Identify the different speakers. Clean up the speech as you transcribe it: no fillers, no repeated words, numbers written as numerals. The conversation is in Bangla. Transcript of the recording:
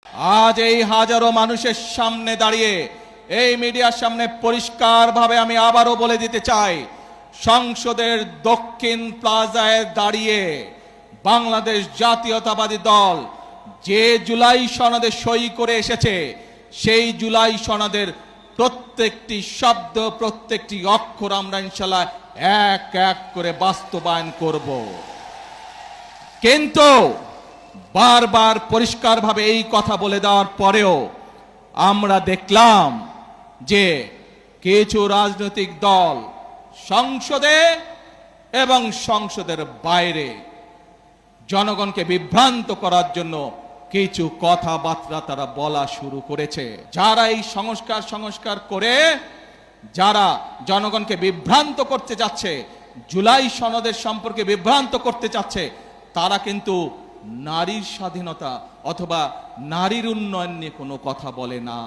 Speaker 1: আজ এই হাজারো মানুষের সামনে দাঁড়িয়ে এই মিডিয়ার সামনে পরিষ্কারভাবে আমি আবারও বলে দিতে চাই, সংসদের দক্ষিণ প্লাজায় দাঁড়িয়ে বাংলাদেশ জাতীয়তাবাদী দল যে জুলাই সনদে সই করে এসেছে, সেই জুলাই সনদের প্রত্যেকটি শব্দ, প্রত্যেকটি অক্ষর আমরা ইনশাআল্লাহ এক এক করে বাস্তবায়ন করব। কিন্তু বারবার পরিষ্কারভাবে এই কথা বলে দেওয়ার পরেও আমরা দেখলাম যে কিছু রাজনৈতিক দল সংসদে এবং সংসদের বাইরে জনগণকে বিভ্রান্ত করার জন্য কিছু কথাবার্তা তারা বলা শুরু করেছে। যারা এই সংস্কার করে যারা জনগণকে বিভ্রান্ত করতে যাচ্ছে, জুলাই সনদের সম্পর্কে বিভ্রান্ত করতে চাচ্ছে, তারা কিন্তু নারীর স্বাধীনতা অথবা নারীর উন্নয়ন নিয়ে কোনো কথা বলে না।